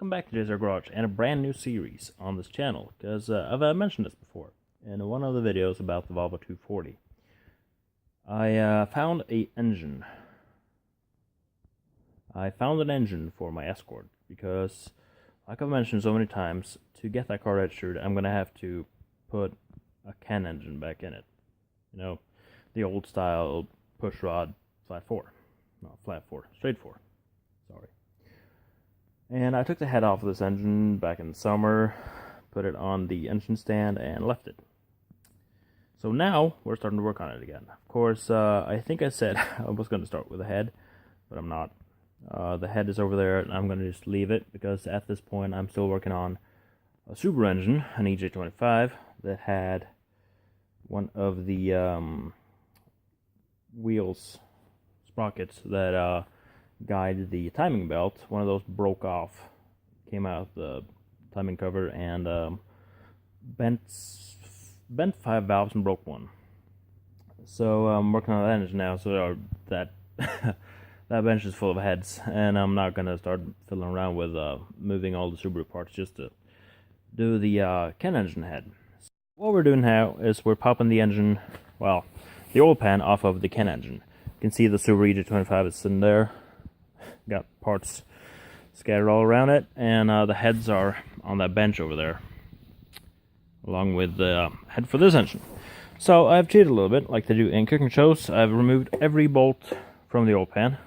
Welcome back to Desert Garage and a brand new series on this channel, because I've mentioned this before in one of the videos about the Volvo 240. I found an engine. I found an engine for my Escort because, like I've mentioned so many times, to get that car registered, I'm going to have to put a CAN engine back in it. You know, the old style push rod flat 4. Not flat 4, straight 4. Sorry. And I took the head off of this engine back in the summer, put it on the engine stand, and left it. So now, we're starting to work on it again. Of course, I think I said I was going to start with the head, but I'm not. The head is over there, and I'm going to just leave it, because at this point, I'm still working on a Subaru engine, an EJ25, that had one of the wheels, sprockets, that guide the timing belt. One of those broke off, came out of the timing cover, and bent 5 valves and broke one. So I'm working on that engine now, so that that bench is full of heads, and I'm not gonna start fiddling around with moving all the Subaru parts just to do the CAN engine head. What we're doing now is we're popping the engine, well, the oil pan off of the CAN engine. You can see the Subaru EJ25 is sitting there. Got parts scattered all around it, and the heads are on that bench over there, along with the head for this engine. So I've cheated a little bit, like they do in cooking shows. I've removed every bolt from the oil pan.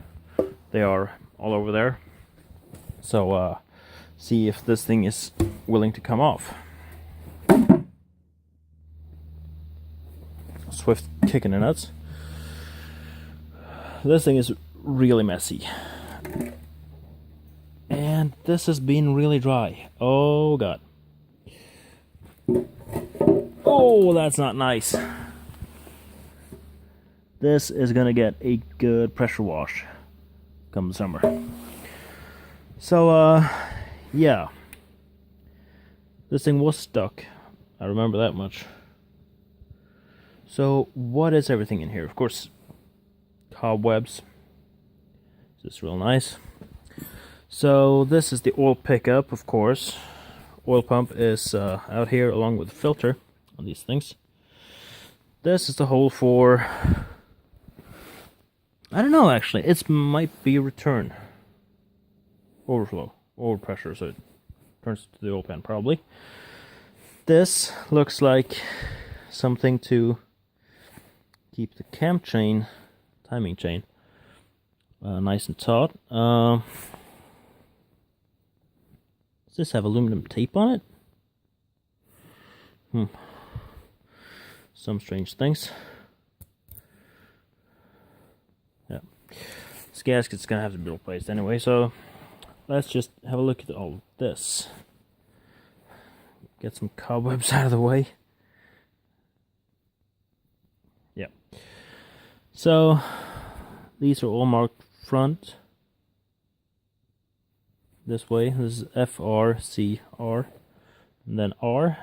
They are all over there. So see if this thing is willing to come off. Swift kick in the nuts. This thing is really messy. And this has been really dry. Oh god. Oh, that's not nice. This is gonna get a good pressure wash come the summer. So, yeah. This thing was stuck. I remember that much. So, what is everything in here? Of course, cobwebs. This is real nice. So this is the oil pickup, of course. Oil pump is out here along with the filter on these things. This is the hole for, I don't know actually, it might be return. Overflow, overpressure, so it turns to the oil pan probably. This looks like something to keep the cam chain, timing chain, nice and taut. Does this have aluminum tape on it? Some strange things. Yeah. This gasket's gonna have to be replaced anyway, so let's just have a look at all of this. Get some cobwebs out of the way. Yeah. So these are all marked front. This way, this is FRCR, and then R.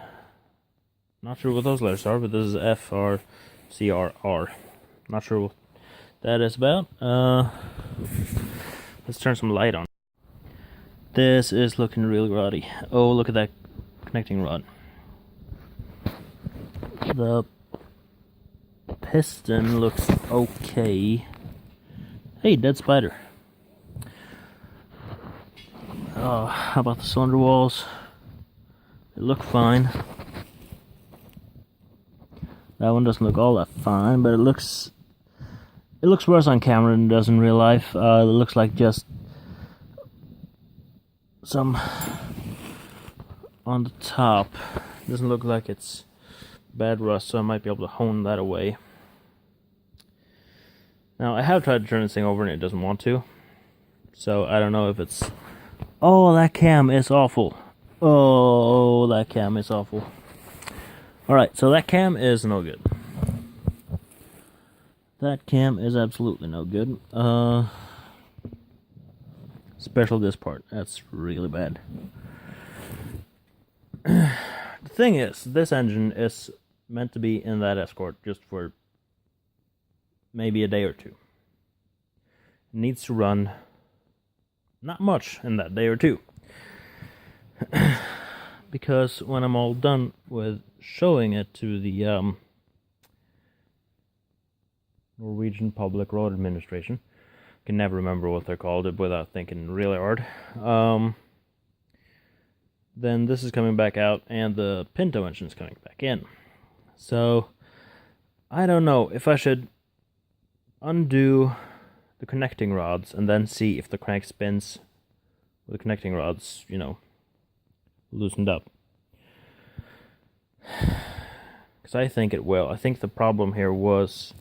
Not sure what those letters are, but this is FRCRR. Not sure what that is about. Let's turn some light on. This is looking really ruddy. Oh, look at that connecting rod. The piston looks okay. Hey, dead spider. How about the cylinder walls? They look fine. That one doesn't look all that fine, but it looks worse on camera than it does in real life. It looks like just some on the top. It doesn't look like it's bad rust, so I might be able to hone that away. Now, I have tried to turn this thing over and it doesn't want to, so I don't know if it's... Oh, that cam is awful. Oh, that cam is awful. Alright, so that cam is no good. That cam is absolutely no good. Especially this part. That's really bad. The thing is, this engine is meant to be in that Escort just for maybe a day or two. It needs to run not much in that day or two. Because when I'm all done with showing it to the Norwegian Public Road Administration, I can never remember what they're called without thinking really hard, then this is coming back out and the Pinto engine is coming back in. So I don't know if I should undo the connecting rods and then see if the crank spins with the connecting rods, loosened up. Because I think it will. I think the problem here was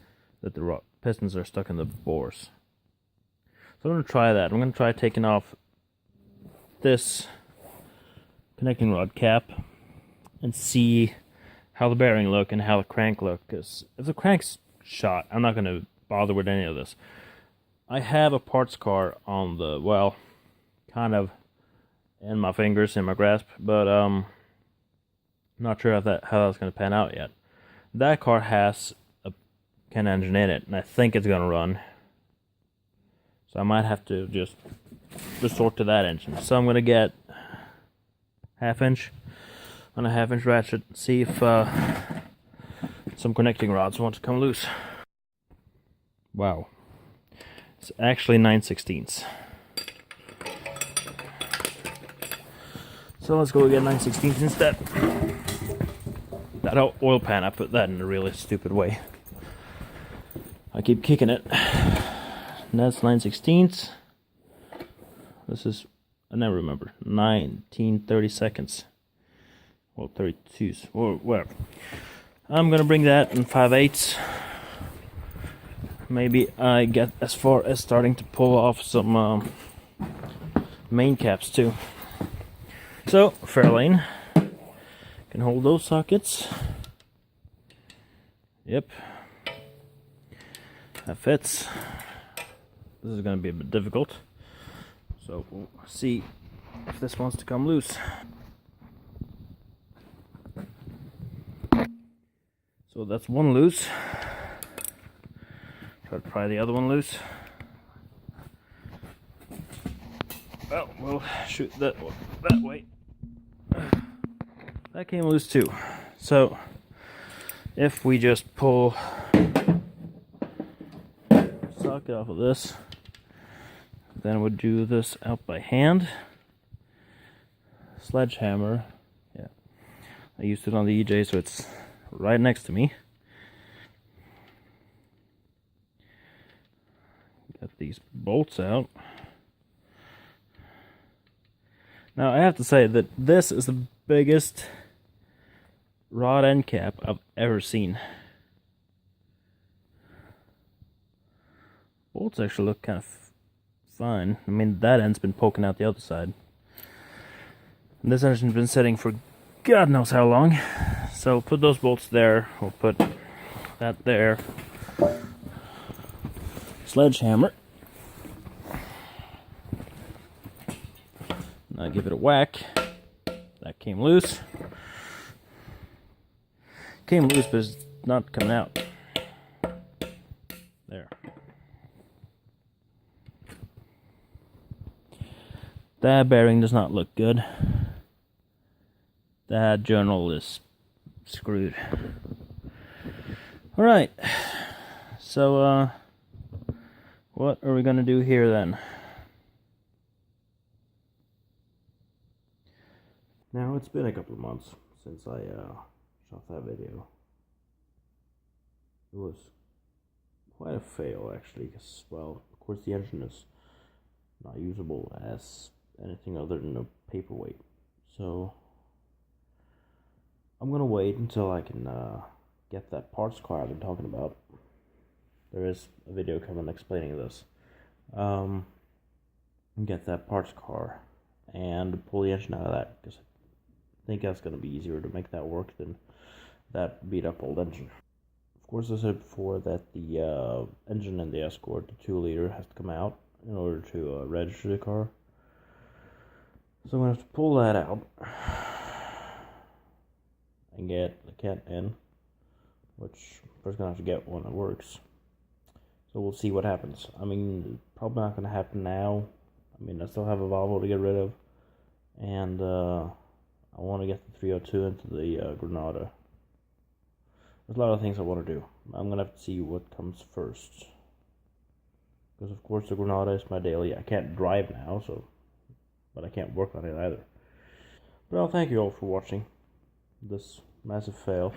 that the pistons are stuck in the bores. So I'm going to try that. I'm going to try taking off this connecting rod cap and see how the bearing look and how the crank look. Because if the crank's shot, I'm not going to bother with any of this. I have a parts car on the, well, kind of in my fingers, in my grasp, but not sure how that's going to pan out yet. That car has a Ken engine in it, and I think it's going to run. So I might have to just resort to that engine. So I'm going to get half-inch on a half-inch ratchet, see if some connecting rods want to come loose. Wow. It's actually 9/16. So let's go get 9/16 instead. That oil pan, I put that in a really stupid way. I keep kicking it. And that's 9/16. This is, I never remember, 1930 seconds. Well, 32s, or whatever. I'm gonna bring that in 5/8. Maybe I get as far as starting to pull off some main caps too. So, Fairlane can hold those sockets. Yep. That fits. This is going to be a bit difficult. So, we'll see if this wants to come loose. So, that's one loose. Try to pry the other one loose. Well, we'll shoot that way. That came loose too. So, if we just pull socket off of this, then we'll do this out by hand. Sledgehammer, yeah. I used it on the EJ, so it's right next to me. Get these bolts out. Now, I have to say that this is the biggest rod end cap I've ever seen. Bolts actually look kind of fine. I mean, that end's been poking out the other side. And this engine's been sitting for God knows how long. So put those bolts there. We'll put that there. Sledgehammer. Now give it a whack. That came loose. Came loose, but it's not coming out. There. That bearing does not look good. That journal is screwed. Alright. So, what are we going to do here then? Now, it's been a couple of months since I shot that video. It was quite a fail, actually, because, well, of course the engine is not usable as anything other than a paperweight. So, I'm going to wait until I can get that parts car I've been talking about. There is a video coming explaining this. And get that parts car and pull the engine out of that, because I think that's going to be easier to make that work than that beat up old engine. Of course, I said before that the engine in the Escort, the 2-liter, has to come out in order to register the car. So I'm going to have to pull that out and get the cat in, which I'm first going to have to get one that works. So we'll see what happens. I mean, probably not going to happen now. I mean, I still have a Volvo to get rid of, and I want to get the 302 into the Granada. There's a lot of things I want to do. I'm gonna have to see what comes first, because of course the Granada is my daily. I can't drive now, but I can't work on it either. But I'll thank you all for watching this massive fail.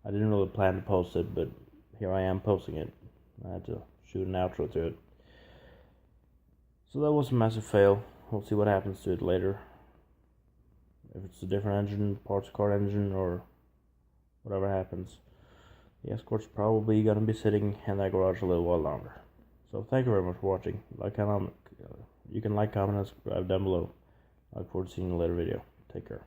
I didn't really plan to post it, but here I am posting it. I had to shoot an outro to it. So that was a massive fail. We'll see what happens to it later. If it's a different engine, parts car engine, or whatever happens. The Escort's probably gonna be sitting in that garage a little while longer. So thank you very much for watching. You can like, comment, and subscribe down below. I look forward to seeing you in a later video. Take care.